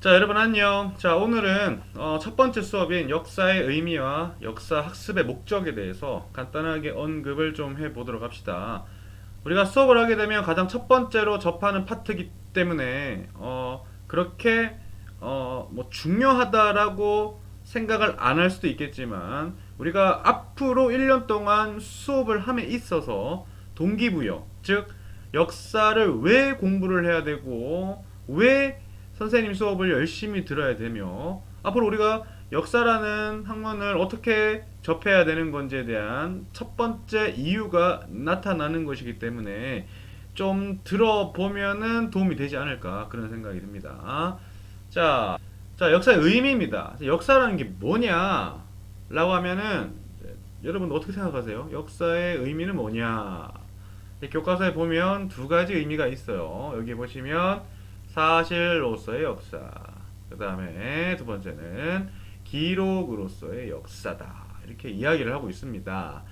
자, 여러분 안녕. 자, 오늘은 첫 번째 수업인 역사의 의미와 역사 학습의 목적에 대해서 간단하게 언급을 좀 해보도록 합시다. 우리가 수업을 하게 되면 가장 첫 번째로 접하는 파트이기 때문에 그렇게 뭐 중요하다라고 생각을 안 할 수도 있겠지만 우리가 앞으로 1년 동안 수업을 함에 있어서 동기부여, 즉 역사를 왜 공부를 해야 되고 왜 선생님 수업을 열심히 들어야 되며 앞으로 우리가 역사라는 학문을 어떻게 접해야 되는 건지에 대한 첫 번째 이유가 나타나는 것이기 때문에 좀 들어보면은 도움이 되지 않을까 그런 생각이 듭니다. 자, 역사의 의미입니다. 역사라는 게 뭐냐? 라고 하면은 여러분 어떻게 생각하세요? 역사의 의미는 뭐냐? 교과서에 보면 두 가지 의미가 있어요. 여기 보시면 사실로서의 역사. 그 다음에 두 번째는 기록으로서의 역사다. 이렇게 이야기를 하고 있습니다.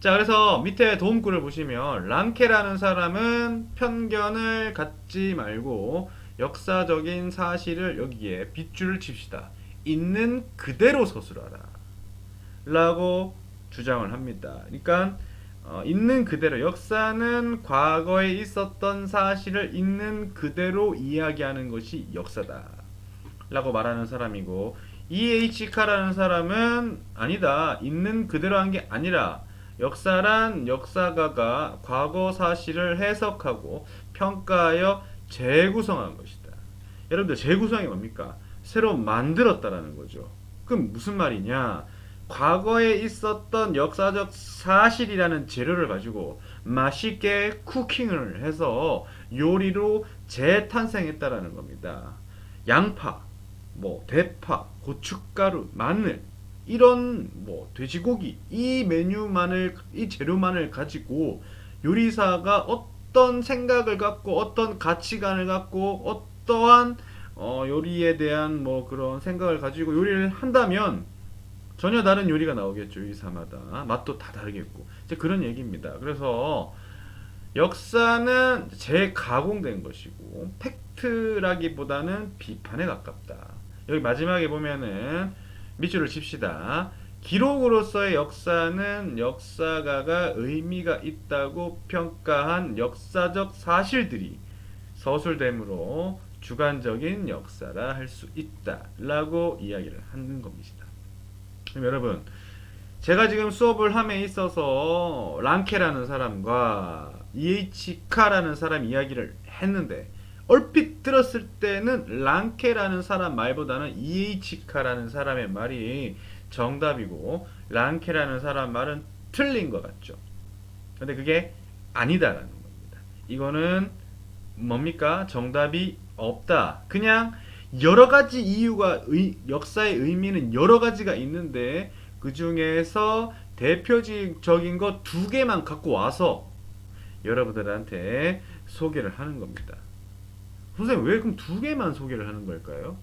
자, 그래서 밑에 도움글을 보시면 랑케라는 사람은 편견을 갖지 말고 역사적인 사실을 여기에 빗줄을 칩시다. 있는 그대로 서술하라. 라고 주장을 합니다. 그러니까 있는 그대로 역사는 과거에 있었던 사실을 있는 그대로 이야기하는 것이 역사다 라고 말하는 사람이고, E.H. 카라는 사람은 아니다, 있는 그대로 한 게 아니라 역사란 역사가가 과거 사실을 해석하고 평가하여 재구성한 것이다. 여러분들, 재구성이 뭡니까? 새로 만들었다라는 거죠. 그럼 무슨 말이냐? 과거에 있었던 역사적 사실이라는 재료를 가지고 맛있게 쿠킹을 해서 요리로 재탄생했다라는 겁니다. 양파, 뭐 대파, 고춧가루, 마늘, 이런 뭐 돼지고기, 이 재료만을 가지고 요리사가 어떤 생각을 갖고 어떤 가치관을 갖고 어떠한 요리에 대한 뭐 그런 생각을 가지고 요리를 한다면 전혀 다른 요리가 나오겠죠. 요리사마다 맛도 다 다르겠고 이제 그런 얘기입니다. 그래서 역사는 재가공된 것이고 팩트라기보다는 비판에 가깝다. 여기 마지막에 보면은 밑줄을 칩시다. 기록으로서의 역사는 역사가가 의미가 있다고 평가한 역사적 사실들이 서술되므로 주관적인 역사라 할 수 있다 라고 이야기를 하는 겁니다. 그럼 여러분, 제가 지금 수업을 함에 있어서 랑케라는 사람과 이에이치카라는 사람 이야기를 했는데 얼핏 들었을 때는 랑케라는 사람 말보다는 이에이치카라는 사람의 말이 정답이고 랑케라는 사람 말은 틀린 것 같죠. 근데 그게 아니다라는 겁니다. 이거는 뭡니까? 정답이 없다. 그냥 여러 가지 이유가 역사의 의미는 여러 가지가 있는데 그 중에서 대표적인 거 두 개만 갖고 와서 여러분들한테 소개를 하는 겁니다. 선생님, 왜 그럼 두 개만 소개를 하는 걸까요?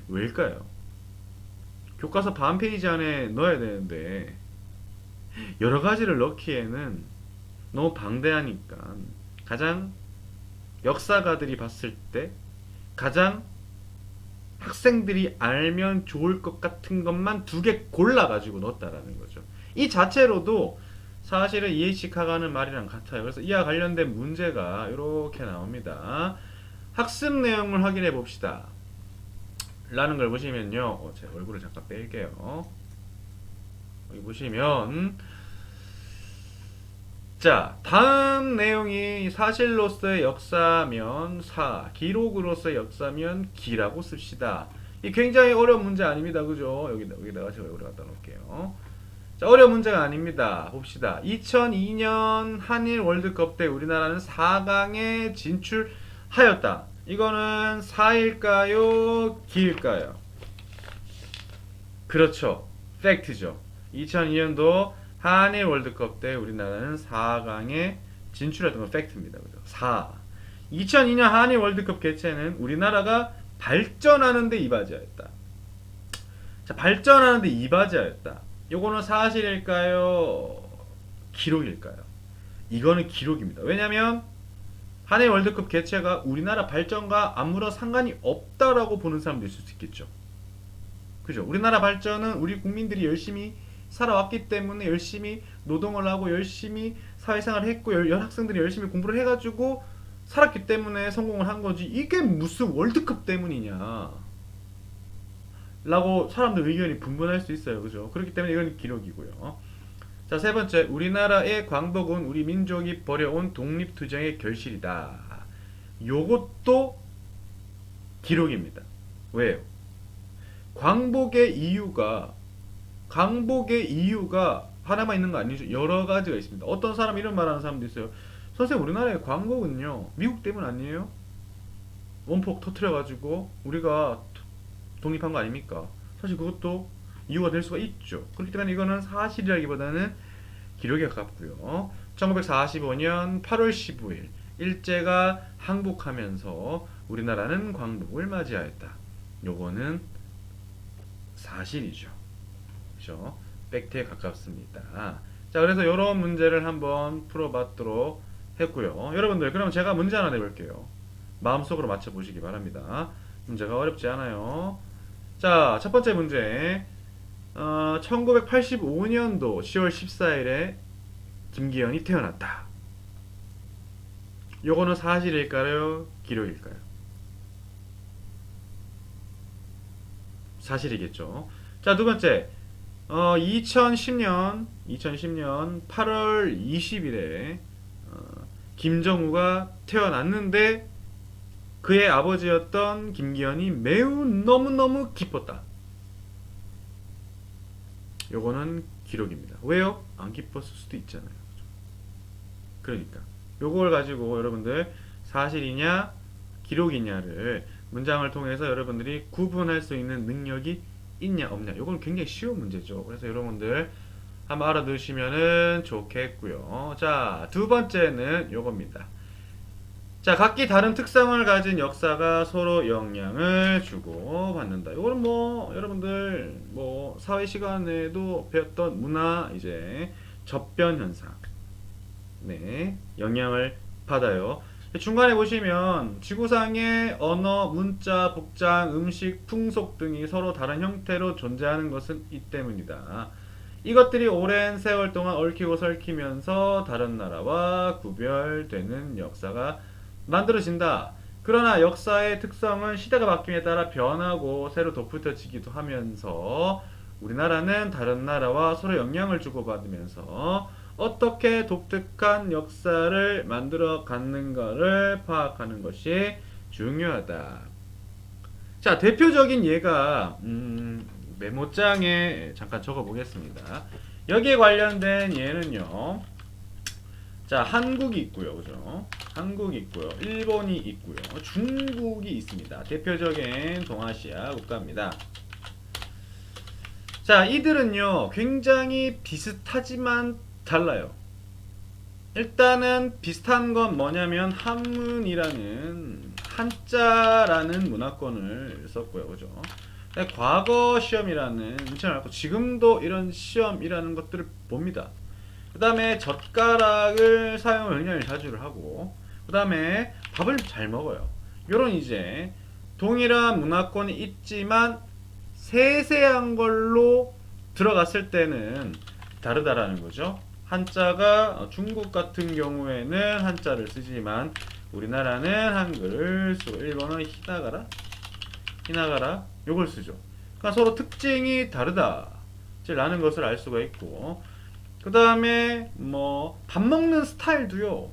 왜일까요? 교과서 반 페이지 안에 넣어야 되는데 여러 가지를 넣기에는 너무 방대하니까 가장 역사가들이 봤을 때 가장 학생들이 알면 좋을 것 같은 것만 두 개 골라가지고 넣었다라는 거죠. 이 자체로도 사실은 EH카가 하는 말이랑 같아요. 그래서 이와 관련된 문제가 이렇게 나옵니다. 학습 내용을 확인해 봅시다. 라는 걸 보시면요. 제 얼굴을 잠깐 뺄게요. 여기 보시면 자, 다음 내용이 사실로서의 역사면 사, 기록으로서의 역사면 기라고 씁시다. 이 굉장히 어려운 문제 아닙니다. 그죠? 여기다가 제가 얼굴을 갖다 놓을게요. 자, 어려운 문제가 아닙니다. 봅시다. 2002년 한일 월드컵 때 우리나라는 4강에 진출하였다. 이거는 사일까요? 기일까요? 그렇죠. 팩트죠. 2002년도 한일 월드컵 때 우리나라는 4강에 진출했던 건 팩트입니다. 그죠? 4. 2002년 한일 월드컵 개최는 우리나라가 발전하는데 이바지하였다. 자, 발전하는데 이바지하였다. 요거는 사실일까요? 기록일까요? 이거는 기록입니다. 왜냐면 한해 월드컵 개최가 우리나라 발전과 아무런 상관이 없다라고 보는 사람도 있을 수 있겠죠. 그죠? 우리나라 발전은 우리 국민들이 열심히 살아왔기 때문에 열심히 노동을 하고 열심히 사회생활을 했고 학생들이 열심히 공부를 해가지고 살았기 때문에 성공을 한 거지 이게 무슨 월드컵 때문이냐 라고 사람들 의견이 분분할 수 있어요. 그죠? 그렇기 때문에 이건 기록이고요. 자, 세 번째, 우리나라의 광복은 우리 민족이 벌여온 독립투쟁의 결실이다. 요것도 기록입니다. 왜요? 광복의 이유가 하나만 있는 거 아니죠. 여러 가지가 있습니다. 어떤 사람 이런 말하는 사람도 있어요. 선생님, 우리나라의 광복은요 미국 때문 아니에요? 원폭 터트려가지고 우리가 독립한 거 아닙니까? 사실 그것도 이유가 될 수가 있죠. 그렇기 때문에 이거는 사실이라기보다는 기록에 가깝고요. 1945년 8월 15일 일제가 항복하면서 우리나라는 광복을 맞이하였다. 요거는 사실이죠. 그죠? 팩트에 가깝습니다. 자, 그래서 이런 문제를 한번 풀어봤도록 했고요. 여러분들, 그럼 제가 문제 하나 내볼게요. 마음속으로 맞춰보시기 바랍니다. 문제가 어렵지 않아요. 자, 첫 번째 문제. 1985년도 10월 14일에 김기현이 태어났다. 요거는 사실일까요? 기록일까요? 사실이겠죠. 자, 두 번째. 2010년 8월 20일에 김정우가 태어났는데 그의 아버지였던 김기현이 매우 너무너무 기뻤다. 요거는 기록입니다. 왜요? 안 기뻤을 수도 있잖아요. 그러니까 요걸 가지고 여러분들 사실이냐 기록이냐를 문장을 통해서 여러분들이 구분할 수 있는 능력이 있냐 없냐, 요건 굉장히 쉬운 문제죠. 그래서 여러분들 한번 알아두시면 좋겠고요. 자, 두 번째는 요겁니다. 자, 각기 다른 특성을 가진 역사가 서로 영향을 주고 받는다. 이거는 뭐 여러분들 뭐 사회 시간에도 배웠던 문화 이제 접변 현상. 네, 영향을 받아요. 중간에 보시면 지구상의 언어, 문자, 복장, 음식, 풍속 등이 서로 다른 형태로 존재하는 것은 이 때문이다. 이것들이 오랜 세월 동안 얽히고 설키면서 다른 나라와 구별되는 역사가 만들어진다. 그러나 역사의 특성은 시대가 바뀜에 따라 변하고 새로 덧붙여지기도 하면서 우리나라는 다른 나라와 서로 영향을 주고받으면서 어떻게 독특한 역사를 만들어 갔는가를 파악하는 것이 중요하다. 자, 대표적인 예가 메모장에 잠깐 적어 보겠습니다. 여기에 관련된 예는요. 자, 한국이 있고요. 그죠? 한국이 있고요. 일본이 있고요. 중국이 있습니다. 대표적인 동아시아 국가입니다. 자, 이들은요. 굉장히 비슷하지만 달라요. 일단은 비슷한 건 뭐냐면 한문이라는 한자라는 문화권을 썼고요. 그죠? 과거 시험이라는 문제를 갖고 지금도 이런 시험이라는 것들을 봅니다. 그 다음에 젓가락을 사용을 굉장히 자주 하고 그 다음에 밥을 잘 먹어요. 요런 이제 동일한 문화권이 있지만 세세한 걸로 들어갔을 때는 다르다라는 거죠. 한자가 중국 같은 경우에는 한자를 쓰지만 우리나라는 한글을 쓰고 일본은 히나가라 요걸 쓰죠. 그러니까 서로 특징이 다르다 라는 것을 알 수가 있고, 그 다음에 뭐 밥 먹는 스타일도요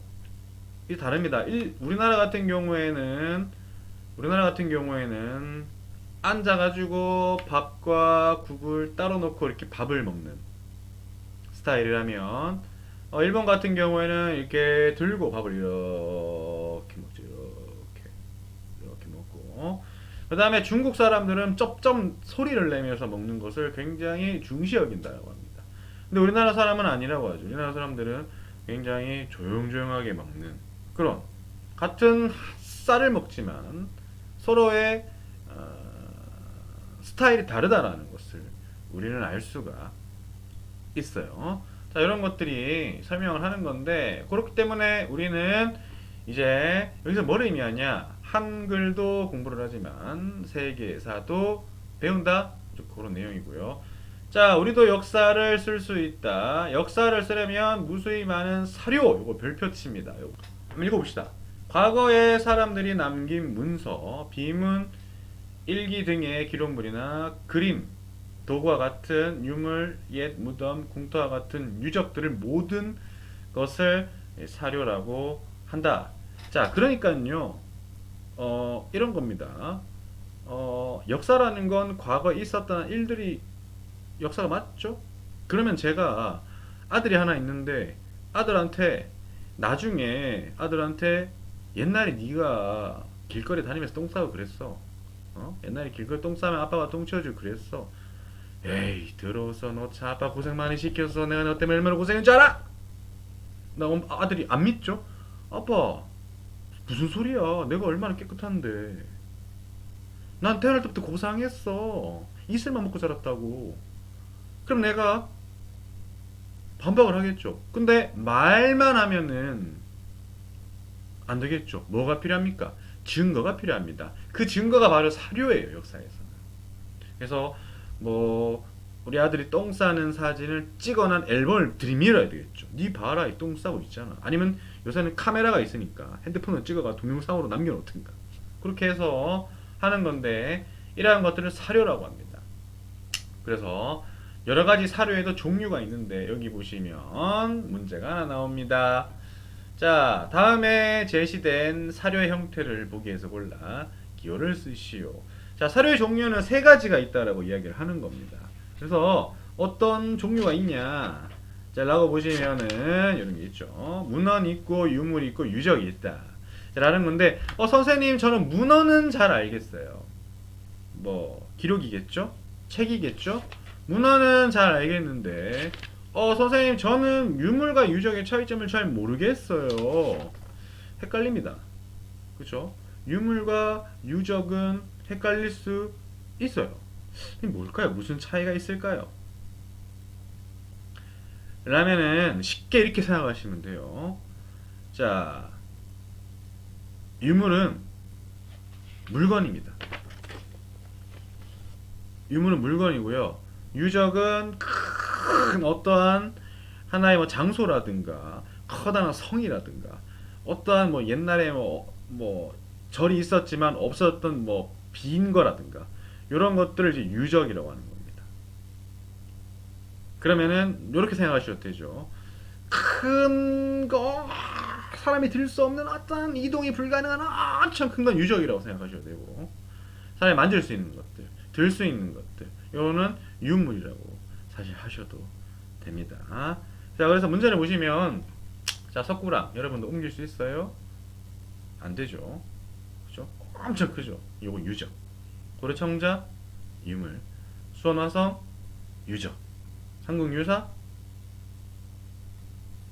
이 다릅니다. 우리나라 같은 경우에는 앉아가지고 밥과 국을 따로 놓고 이렇게 밥을 먹는 스타일이라면 일본 같은 경우에는 이렇게 들고 밥을 이렇게 먹죠. 이렇게 먹고, 그 다음에 중국 사람들은 쩝쩝 소리를 내면서 먹는 것을 굉장히 중시 여긴다고 합니다. 근데 우리나라 사람은 아니라고 하죠. 우리나라 사람들은 굉장히 조용조용하게 먹는 그런, 같은 쌀을 먹지만 서로의 스타일이 다르다라는 것을 우리는 알 수가 있어요. 자, 이런 것들이 설명을 하는 건데, 그렇기 때문에 우리는 이제 여기서 뭘 의미하냐? 한글도 공부를 하지만 세계사도 배운다. 그런 내용이고요. 자, 우리도 역사를 쓸 수 있다. 역사를 쓰려면 무수히 많은 사료, 요거 별표치입니다. 요거. 한번 읽어봅시다. 과거에 사람들이 남긴 문서, 비문, 일기 등의 기록물이나 그림, 도구와 같은 유물, 옛 무덤, 궁터와 같은 유적들을 모든 것을 사료라고 한다. 자, 그러니까요, 이런 겁니다. 역사라는 건 과거에 있었던 일들이 역사가 맞죠? 그러면 제가 아들이 하나 있는데 아들한테 나중에 아들한테 옛날에 네가 길거리 다니면서 똥 싸고 그랬어. 옛날에 길거리 똥 싸면 아빠가 똥 치워주고 그랬어. 에이 들어서 너 차 아빠 고생 많이 시켰어. 내가 너 때문에 얼마나 고생한 줄 알아? 나 아들이 안 믿죠? 아빠 무슨 소리야? 내가 얼마나 깨끗한데. 난 태어날 때부터 고생했어. 이슬만 먹고 자랐다고. 그럼 내가 반박을 하겠죠. 근데 말만 하면은 안 되겠죠. 뭐가 필요합니까? 증거가 필요합니다. 그 증거가 바로 사료예요, 역사에서는. 그래서 뭐 우리 아들이 똥 싸는 사진을 찍어놓은 앨범을 들이밀어야 되겠죠. 네 봐라, 이 똥 싸고 있잖아. 아니면 요새는 카메라가 있으니까 핸드폰을 찍어가 동영상으로 남겨놓든가. 그렇게 해서 하는 건데 이러한 것들을 사료라고 합니다. 그래서 여러 가지 사료에도 종류가 있는데 여기 보시면 문제가 하나 나옵니다. 자, 다음에 제시된 사료의 형태를 보기 위해서 골라 기호를 쓰시오. 자, 사료의 종류는 세 가지가 있다라고 이야기를 하는 겁니다. 그래서 어떤 종류가 있냐? 자, 라고 보시면은 이런 게 있죠. 문헌 있고 유물 있고 유적이 있다. 자, 라는 건데 선생님 저는 문헌은 잘 알겠어요. 뭐 기록이겠죠? 책이겠죠? 문헌은 잘 알겠는데 선생님 저는 유물과 유적의 차이점을 잘 모르겠어요. 헷갈립니다. 그쵸? 유물과 유적은 헷갈릴 수 있어요. 이게 뭘까요? 무슨 차이가 있을까요? 라면은 쉽게 이렇게 생각하시면 돼요. 자, 유물은 물건입니다. 유물은 물건이고요. 유적은 큰 어떠한 하나의 뭐 장소라든가 커다란 성이라든가 어떠한 뭐 옛날에 뭐 절이 있었지만 없었던 뭐 빈 거라든가 이런 것들을 이제 유적이라고 하는 겁니다. 그러면은 이렇게 생각하셔도 되죠. 큰 거, 사람이 들 수 없는 어떤 이동이 불가능한 엄청 큰 건 유적이라고 생각하셔도 되고, 사람이 만질 수 있는 것들, 들 수 있는 것들, 이거는 유물이라고 사실 하셔도 됩니다. 자, 그래서 문제를 보시면, 자, 석굴암 여러분도 옮길 수 있어요? 안 되죠. 그죠? 엄청 크죠. 요거 유적. 고려청자 유물. 수원화성 유적. 삼국유사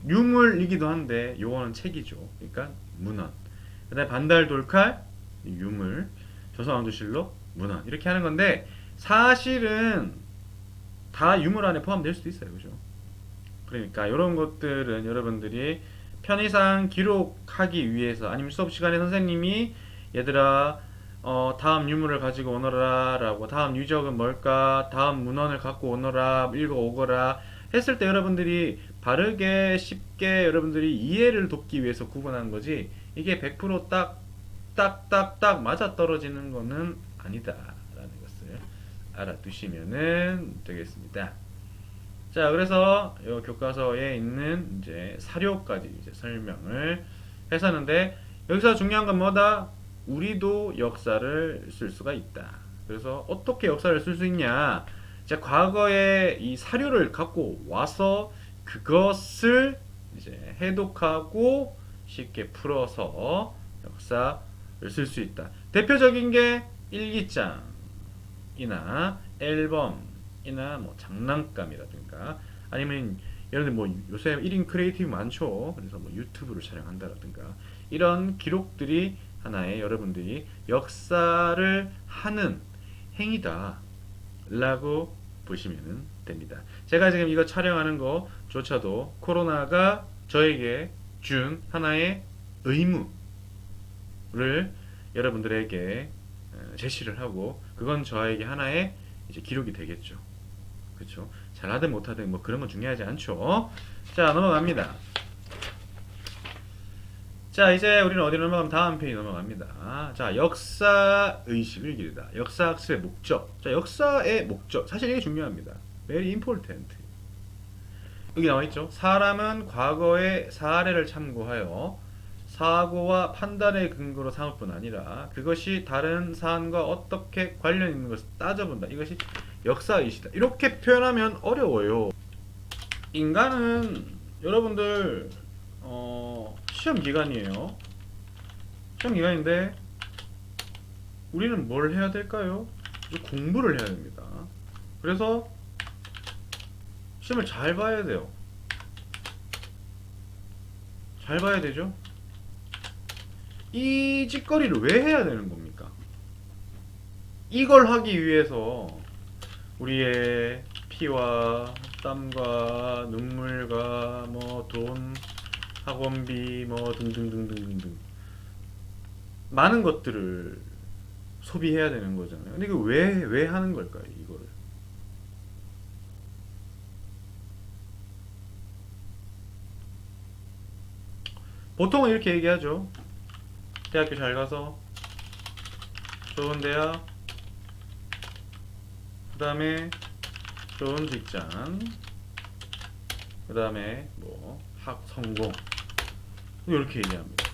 유물이기도 한데 요거는 책이죠. 그러니까 문헌. 그다음에 반달돌칼 유물. 조선왕조실록 문헌. 이렇게 하는 건데 사실은 다 유물 안에 포함될 수도 있어요. 그죠? 그러니까 이런 것들은 여러분들이 편의상 기록하기 위해서 아니면 수업 시간에 선생님이 얘들아 다음 유물을 가지고 오너라 라고 다음 유적은 뭘까 다음 문헌을 갖고 오너라 읽어오거라 했을 때 여러분들이 바르게 쉽게 여러분들이 이해를 돕기 위해서 구분한 거지 이게 100% 딱 맞아떨어지는 거는 아니다 라는 것을 알아두시면 되겠습니다. 자, 그래서 이 교과서에 있는 이제 사료까지 이제 설명을 했었는데 여기서 중요한 건 뭐다? 우리도 역사를 쓸 수가 있다. 그래서 어떻게 역사를 쓸 수 있냐? 자, 과거에 이 사료를 갖고 와서 그것을 이제 해독하고 쉽게 풀어서 역사를 쓸 수 있다. 대표적인 게 일기장이나 앨범이나 뭐 장난감이라든가 아니면 예를 들어 뭐 요새 1인 크리에이티브 많죠. 그래서 뭐 유튜브를 촬영한다라든가 이런 기록들이 하나의 여러분들이 역사를 하는 행위다 라고 보시면 됩니다. 제가 지금 이거 촬영하는 거조차도 코로나가 저에게 준 하나의 의무 여러분들에게 제시를 하고 그건 저에게 하나의 이제 기록이 되겠죠. 그렇죠? 잘하든 못하든 뭐 그런 건 중요하지 않죠. 자, 넘어갑니다. 자, 이제 우리는 어디로 넘어가면 다음 페이지 넘어갑니다. 자, 역사 의식을 기르다. 역사 학습의 목적. 자, 역사의 목적. 사실 이게 중요합니다. Very important. 여기 나와 있죠. 사람은 과거의 사례를 참고하여 사고와 판단의 근거로 삼을 뿐 아니라 그것이 다른 사안과 어떻게 관련 있는 것을 따져본다. 이것이 역사의식이다. 이렇게 표현하면 어려워요. 인간은 여러분들 시험 기간이에요. 시험 기간인데 우리는 뭘 해야 될까요? 이제 공부를 해야 됩니다. 그래서 시험을 잘 봐야 돼요. 잘 봐야 되죠? 이 짓거리를 왜 해야 되는 겁니까? 이걸 하기 위해서 우리의 피와 땀과 눈물과 뭐 돈, 학원비 뭐 등등등등등 많은 것들을 소비해야 되는 거잖아요. 근데 이거 왜 하는 걸까요? 이거를. 보통은 이렇게 얘기하죠. 대학교 잘 가서 좋은 대학, 그 다음에 좋은 직장, 그 다음에 뭐 학 성공, 이렇게 얘기합니다.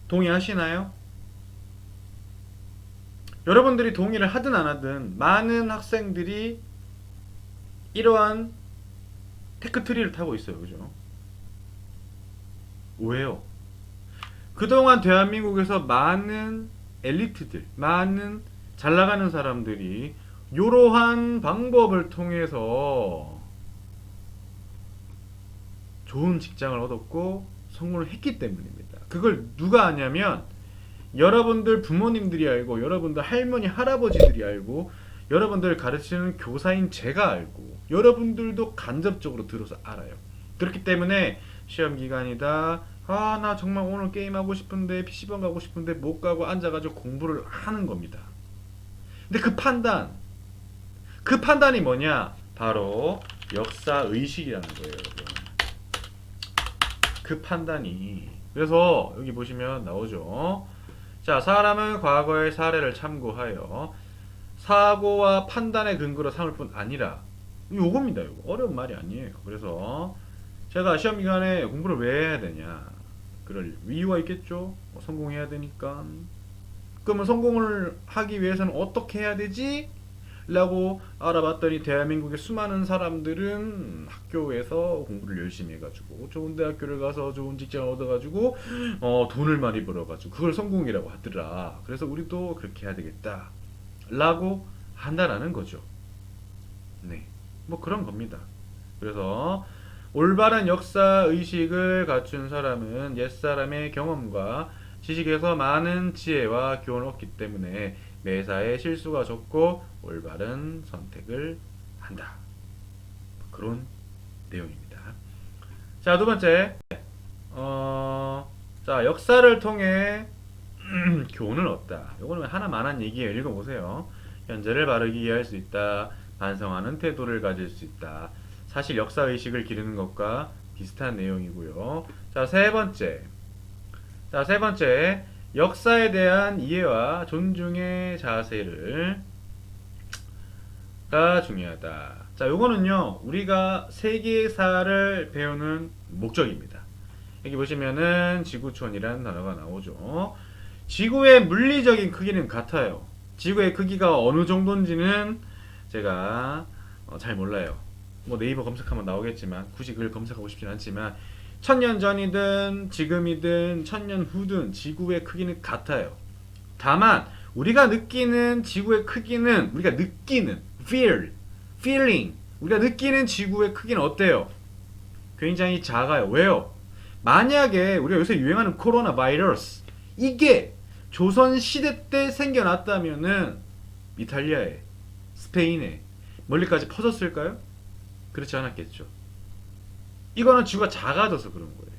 동의하시나요? 여러분들이 동의를 하든 안 하든 많은 학생들이 이러한 테크트리를 타고 있어요. 그죠? 왜요? 그동안 대한민국에서 많은 엘리트들, 많은 잘 나가는 사람들이 이러한 방법을 통해서 좋은 직장을 얻었고 성공을 했기 때문입니다. 그걸 누가 아냐면 여러분들 부모님들이 알고, 여러분들 할머니 할아버지들이 알고, 여러분들 가르치는 교사인 제가 알고, 여러분들도 간접적으로 들어서 알아요. 그렇기 때문에 시험 기간이다, 아 나 정말 오늘 게임하고 싶은데 PC방 가고 싶은데 못 가고 앉아가지고 공부를 하는 겁니다. 근데 그 판단이 뭐냐? 바로 역사의식이라는 거예요, 여러분. 그 판단이. 그래서 여기 보시면 나오죠. 자, 사람은 과거의 사례를 참고하여 사고와 판단의 근거로 삼을 뿐 아니라, 요겁니다. 요거 어려운 말이 아니에요. 그래서 제가 시험 기간에 공부를 왜 해야 되냐, 그럴 이유가 있겠죠. 성공해야 되니까. 그러면 성공을 하기 위해서는 어떻게 해야 되지? 라고 알아봤더니 대한민국의 수많은 사람들은 학교에서 공부를 열심히 해가지고 좋은 대학교를 가서 좋은 직장을 얻어가지고 돈을 많이 벌어가지고 그걸 성공이라고 하더라. 그래서 우리도 그렇게 해야 되겠다 라고 한다라는 거죠. 네, 뭐 그런 겁니다. 그래서 올바른 역사의식을 갖춘 사람은 옛사람의 경험과 지식에서 많은 지혜와 교훈을 얻기 때문에 매사에 실수가 적고 올바른 선택을 한다. 그런 내용입니다. 자, 두 번째. 자, 역사를 통해 교훈을 얻다. 요거는 하나만한 얘기예요. 읽어보세요. 현재를 바르게 이해할 수 있다. 반성하는 태도를 가질 수 있다. 사실 역사의식을 기르는 것과 비슷한 내용이고요. 자, 세 번째. 역사에 대한 이해와 존중의 자세를 가 중요하다. 자, 요거는요, 우리가 세계사를 배우는 목적입니다. 여기 보시면은 지구촌이라는 단어가 나오죠. 지구의 물리적인 크기는 같아요. 지구의 크기가 어느 정도인지는 제가 잘 몰라요. 뭐 네이버 검색하면 나오겠지만 굳이 그걸 검색하고 싶진 않지만, 1000년 전이든 지금이든 1000년 후든 지구의 크기는 같아요. 다만 우리가 느끼는 지구의 크기는, 우리가 느끼는 feeling, 우리가 느끼는 지구의 크기는 어때요? 굉장히 작아요. 왜요? 만약에 우리가 요새 유행하는 코로나 바이러스, 이게 조선시대 때 생겨났다면은 이탈리아에, 스페인에 멀리까지 퍼졌을까요? 그렇지 않았겠죠. 이거는 지구가 작아져서 그런 거예요.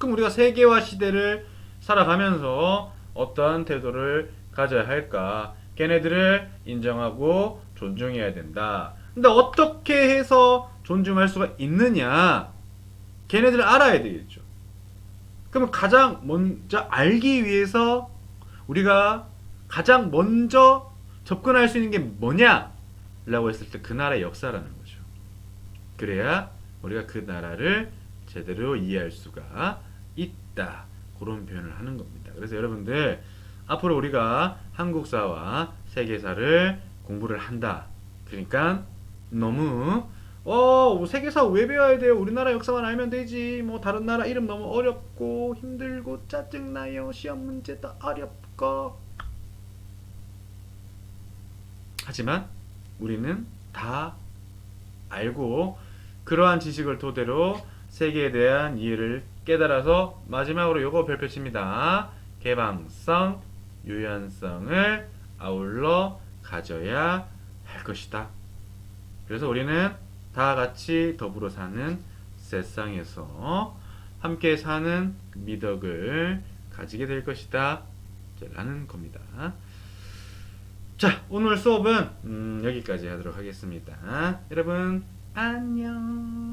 그럼 우리가 세계화 시대를 살아가면서 어떠한 태도를 가져야 할까? 걔네들을 인정하고 존중해야 된다. 근데 어떻게 해서 존중할 수가 있느냐? 걔네들을 알아야 되겠죠. 그러면 가장 먼저 알기 위해서 우리가 가장 먼저 접근할 수 있는 게 뭐냐? 라고 했을 때 그 나라의 역사라는 거죠. 그래야 우리가 그 나라를 제대로 이해할 수가 있다. 그런 표현을 하는 겁니다. 그래서 여러분들 앞으로 우리가 한국사와 세계사를 공부를 한다. 그러니까 너무 세계사 왜 배워야 돼요? 우리나라 역사만 알면 되지. 뭐 다른 나라 이름 너무 어렵고 힘들고 짜증나요. 시험 문제도 어렵고. 하지만 우리는 다 알고 그러한 지식을 토대로 세계에 대한 이해를 깨달아서 마지막으로 요거 별표칩니다. 개방성, 유연성을 아울러 가져야 할 것이다. 그래서 우리는 다 같이 더불어 사는 세상에서 함께 사는 미덕을 가지게 될 것이다. 라는 겁니다. 자, 오늘 수업은 여기까지 하도록 하겠습니다. 여러분 안녕.